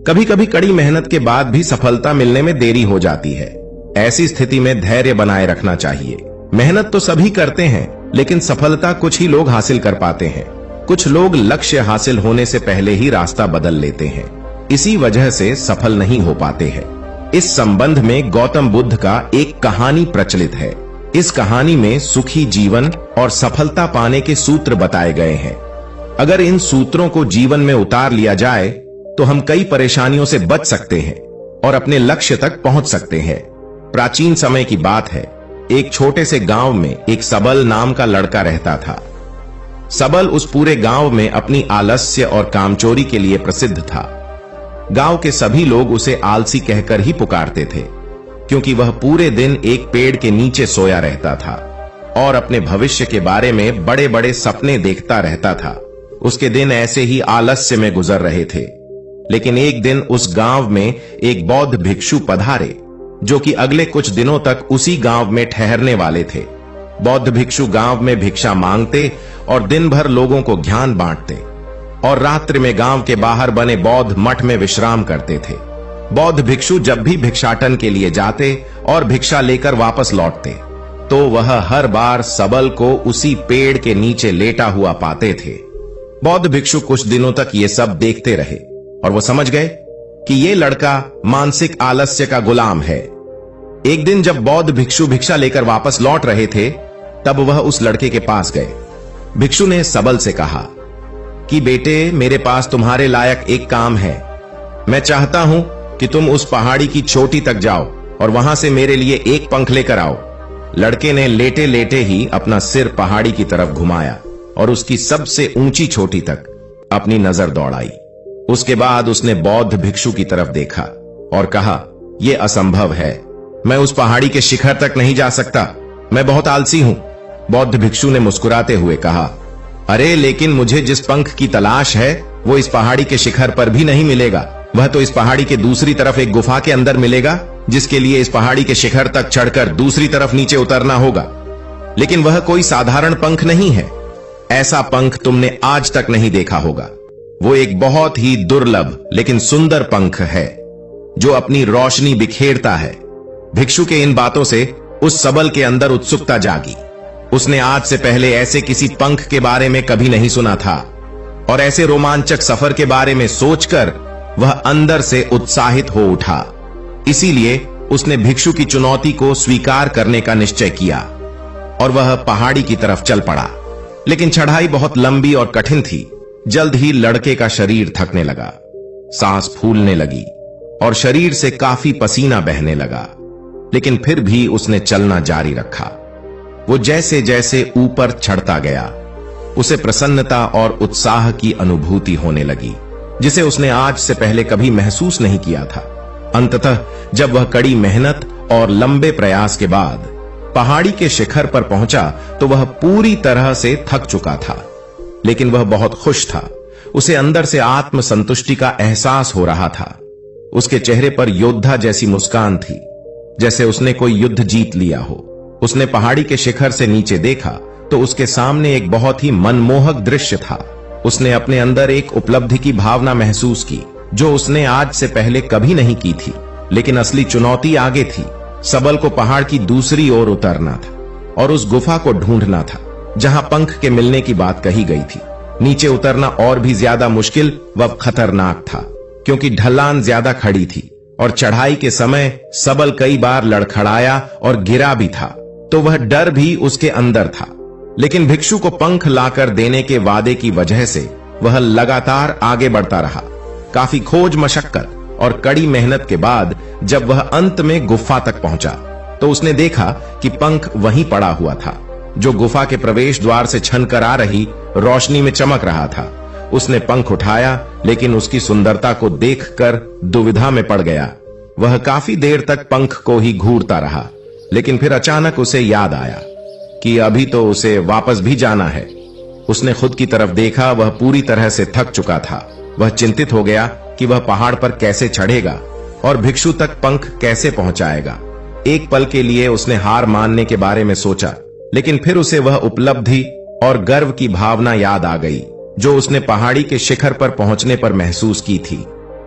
कभी कभी कड़ी मेहनत के बाद भी सफलता मिलने में देरी हो जाती है। ऐसी स्थिति में धैर्य बनाए रखना चाहिए। मेहनत तो सभी करते हैं, लेकिन सफलता कुछ ही लोग हासिल कर पाते हैं। कुछ लोग लक्ष्य हासिल होने से पहले ही रास्ता बदल लेते हैं, इसी वजह से सफल नहीं हो पाते हैं। इस संबंध में गौतम बुद्ध का एक कहानी प्रचलित है। इस कहानी में सुखी जीवन और सफलता पाने के सूत्र बताए गए हैं। अगर इन सूत्रों को जीवन में उतार लिया जाए तो हम कई परेशानियों से बच सकते हैं और अपने लक्ष्य तक पहुंच सकते हैं। प्राचीन समय की बात है। एक छोटे से गांव में एक सबल नाम का लड़का रहता था। सबल उस पूरे गांव में अपनी आलस्य और कामचोरी के लिए प्रसिद्ध था। गांव के सभी लोग उसे आलसी कहकर ही पुकारते थे, क्योंकि वह पूरे दिन एक पेड़ के नीचे सोया रहता था और अपने भविष्य के बारे में बड़े बड़े सपने देखता रहता था। उसके दिन ऐसे ही आलस्य में गुजर रहे थे। लेकिन एक दिन उस गांव में एक बौद्ध भिक्षु पधारे, जो कि अगले कुछ दिनों तक उसी गांव में ठहरने वाले थे। बौद्ध भिक्षु गांव में भिक्षा मांगते और दिन भर लोगों को ज्ञान बांटते और रात्रि में गांव के बाहर बने बौद्ध मठ में विश्राम करते थे। बौद्ध भिक्षु जब भी भिक्षाटन के लिए जाते और भिक्षा लेकर वापस लौटते, तो वह हर बार सबल को उसी पेड़ के नीचे लेटा हुआ पाते थे। बौद्ध भिक्षु कुछ दिनों तक ये सब देखते रहे और वो समझ गए कि ये लड़का मानसिक आलस्य का गुलाम है। एक दिन जब बौद्ध भिक्षु भिक्षा लेकर वापस लौट रहे थे, तब वह उस लड़के के पास गए। भिक्षु ने सबल से कहा कि बेटे, मेरे पास तुम्हारे लायक एक काम है। मैं चाहता हूं कि तुम उस पहाड़ी की चोटी तक जाओ और वहां से मेरे लिए एक पंख लेकर आओ। लड़के ने लेटे लेटे ही अपना सिर पहाड़ी की तरफ घुमाया और उसकी सबसे ऊंची चोटी तक अपनी नजर दौड़ाई। उसके बाद उसने बौद्ध भिक्षु की तरफ देखा और कहा, यह असंभव है, मैं उस पहाड़ी के शिखर तक नहीं जा सकता, मैं बहुत आलसी हूं। बौद्ध भिक्षु ने मुस्कुराते हुए कहा, अरे लेकिन मुझे जिस पंख की तलाश है वो इस पहाड़ी के शिखर पर भी नहीं मिलेगा। वह तो इस पहाड़ी के दूसरी तरफ एक गुफा के अंदर मिलेगा, जिसके लिए इस पहाड़ी के शिखर तक चढ़कर दूसरी तरफ नीचे उतरना होगा। लेकिन वह कोई साधारण पंख नहीं है। ऐसा पंख तुमने आज तक नहीं देखा होगा। वो एक बहुत ही दुर्लभ लेकिन सुंदर पंख है, जो अपनी रोशनी बिखेरता है। भिक्षु के इन बातों से उस सबल के अंदर उत्सुकता जागी। उसने आज से पहले ऐसे किसी पंख के बारे में कभी नहीं सुना था और ऐसे रोमांचक सफर के बारे में सोचकर वह अंदर से उत्साहित हो उठा। इसीलिए उसने भिक्षु की चुनौती को स्वीकार करने का निश्चय किया और वह पहाड़ी की तरफ चल पड़ा। लेकिन चढ़ाई बहुत लंबी और कठिन थी। जल्द ही लड़के का शरीर थकने लगा, सांस फूलने लगी और शरीर से काफी पसीना बहने लगा। लेकिन फिर भी उसने चलना जारी रखा। वो जैसे जैसे ऊपर चढ़ता गया, उसे प्रसन्नता और उत्साह की अनुभूति होने लगी, जिसे उसने आज से पहले कभी महसूस नहीं किया था। अंततः जब वह कड़ी मेहनत और लंबे प्रयास के बाद पहाड़ी के शिखर पर पहुंचा, तो वह पूरी तरह से थक चुका था। लेकिन वह बहुत खुश था। उसे अंदर से आत्म संतुष्टि का एहसास हो रहा था। उसके चेहरे पर योद्धा जैसी मुस्कान थी, जैसे उसने कोई युद्ध जीत लिया हो। उसने पहाड़ी के शिखर से नीचे देखा तो उसके सामने एक बहुत ही मनमोहक दृश्य था। उसने अपने अंदर एक उपलब्धि की भावना महसूस की, जो उसने आज से पहले कभी नहीं की थी। लेकिन असली चुनौती आगे थी। सबल को पहाड़ की दूसरी ओर उतरना था और उस गुफा को ढूंढना था जहां पंख के मिलने की बात कही गई थी। नीचे उतरना और भी ज्यादा मुश्किल व खतरनाक था, क्योंकि ढलान ज्यादा खड़ी थी और चढ़ाई के समय सबल कई बार लड़खड़ाया और गिरा भी था, तो वह डर भी उसके अंदर था। लेकिन भिक्षु को पंख लाकर देने के वादे की वजह से वह लगातार आगे बढ़ता रहा। काफी खोज मशक्कत और कड़ी मेहनत के बाद जब वह अंत में गुफा तक पहुंचा, तो उसने देखा कि पंख वहीं पड़ा हुआ था, जो गुफा के प्रवेश द्वार से छनकर आ रही रोशनी में चमक रहा था। उसने पंख उठाया, लेकिन उसकी सुंदरता को देखकर दुविधा में पड़ गया। वह काफी देर तक पंख को ही घूरता रहा, लेकिन फिर अचानक उसे याद आया कि अभी तो उसे वापस भी जाना है। उसने खुद की तरफ देखा, वह पूरी तरह से थक चुका था। वह चिंतित हो गया कि वह पहाड़ पर कैसे चढ़ेगा और भिक्षु तक पंख कैसे पहुंचाएगा। एक पल के लिए उसने हार मानने के बारे में सोचा, लेकिन फिर उसे वह उपलब्धि और गर्व की भावना याद आ गई जो उसने पहाड़ी के शिखर पर पहुंचने पर महसूस की थी।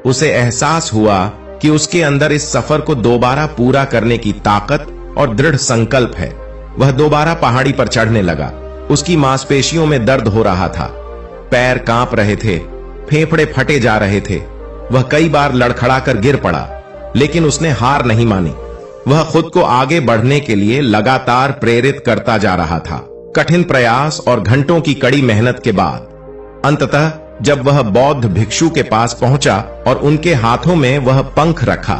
उसे एहसास हुआ कि उसके अंदर इस सफर को दोबारा पूरा करने की ताकत और दृढ़ संकल्प है। वह दोबारा पहाड़ी पर चढ़ने लगा। उसकी मांसपेशियों में दर्द हो रहा था, पैर कांप रहे थे, फेफड़े फटे जा रहे थे। वह कई बार लड़खड़ाकर गिर पड़ा, लेकिन उसने हार नहीं मानी। वह खुद को आगे बढ़ने के लिए लगातार प्रेरित करता जा रहा था। कठिन प्रयास और घंटों की कड़ी मेहनत के बाद अंततः जब वह बौद्ध भिक्षु के पास पहुंचा और उनके हाथों में वह पंख रखा,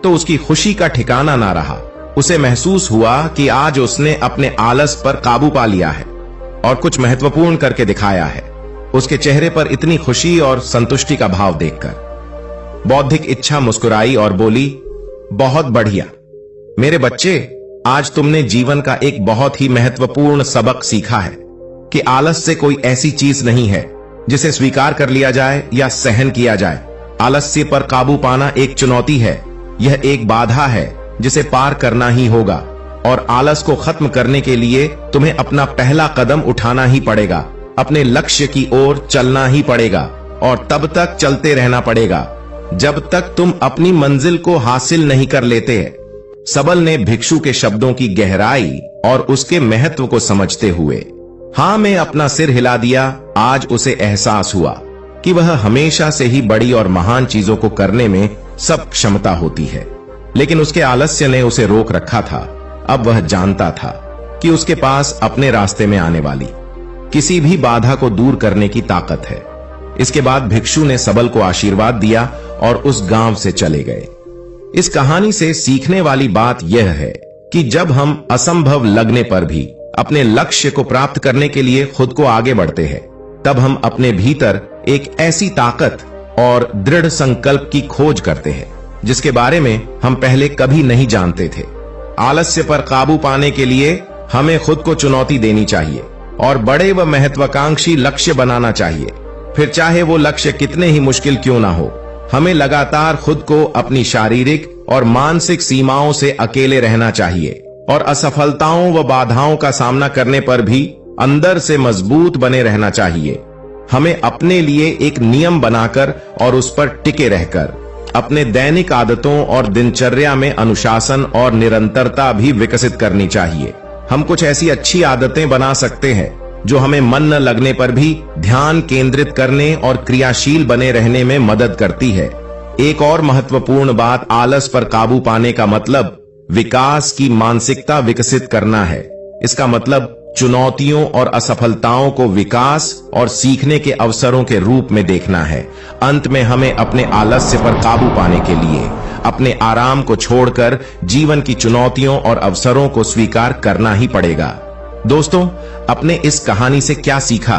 तो उसकी खुशी का ठिकाना ना रहा। उसे महसूस हुआ कि आज उसने अपने आलस पर काबू पा लिया है और कुछ महत्वपूर्ण करके दिखाया है। उसके चेहरे पर इतनी खुशी और संतुष्टि का भाव देखकर बौद्धिक इच्छा मुस्कुराई और बोली, बहुत बढ़िया मेरे बच्चे, आज तुमने जीवन का एक बहुत ही महत्वपूर्ण सबक सीखा है कि आलस से कोई ऐसी चीज नहीं है जिसे स्वीकार कर लिया जाए या सहन किया जाए। आलस्य पर काबू पाना एक चुनौती है, यह एक बाधा है जिसे पार करना ही होगा और आलस को खत्म करने के लिए तुम्हें अपना पहला कदम उठाना ही पड़ेगा। अपने लक्ष्य की ओर चलना ही पड़ेगा और तब तक चलते रहना पड़ेगा जब तक तुम अपनी मंजिल को हासिल नहीं कर लेते। सबल ने भिक्षु के शब्दों की गहराई और उसके महत्व को समझते हुए हां में अपना सिर हिला दिया। आज उसे एहसास हुआ कि वह हमेशा से ही बड़ी और महान चीजों को करने में सब क्षमता होती है, लेकिन उसके आलस्य ने उसे रोक रखा था। अब वह जानता था कि उसके पास अपने रास्ते में आने वाली किसी भी बाधा को दूर करने की ताकत है। इसके बाद भिक्षु ने सबल को आशीर्वाद दिया और उस गांव से चले गए। इस कहानी से सीखने वाली बात यह है कि जब हम असंभव लगने पर भी अपने लक्ष्य को प्राप्त करने के लिए खुद को आगे बढ़ते हैं, तब हम अपने भीतर एक ऐसी ताकत और दृढ़ संकल्प की खोज करते हैं जिसके बारे में हम पहले कभी नहीं जानते थे। आलस्य पर काबू पाने के लिए हमें खुद को चुनौती देनी चाहिए और बड़े व महत्वाकांक्षी लक्ष्य बनाना चाहिए। फिर चाहे वो लक्ष्य कितने ही मुश्किल क्यों ना हो, हमें लगातार खुद को अपनी शारीरिक और मानसिक सीमाओं से अकेले रहना चाहिए और असफलताओं व बाधाओं का सामना करने पर भी अंदर से मजबूत बने रहना चाहिए। हमें अपने लिए एक नियम बनाकर और उस पर टिके रहकर अपने दैनिक आदतों और दिनचर्या में अनुशासन और निरंतरता भी विकसित करनी चाहिए। हम कुछ ऐसी अच्छी आदतें बना सकते हैं जो हमें मन न लगने पर भी ध्यान केंद्रित करने और क्रियाशील बने रहने में मदद करती है। एक और महत्वपूर्ण बात, आलस पर काबू पाने का मतलब विकास की मानसिकता विकसित करना है। इसका मतलब चुनौतियों और असफलताओं को विकास और सीखने के अवसरों के रूप में देखना है। अंत में हमें अपने आलस्य पर काबू पाने के लिए अपने आराम को छोड़कर जीवन की चुनौतियों और अवसरों को स्वीकार करना ही पड़ेगा। दोस्तों, अपने इस कहानी से क्या सीखा?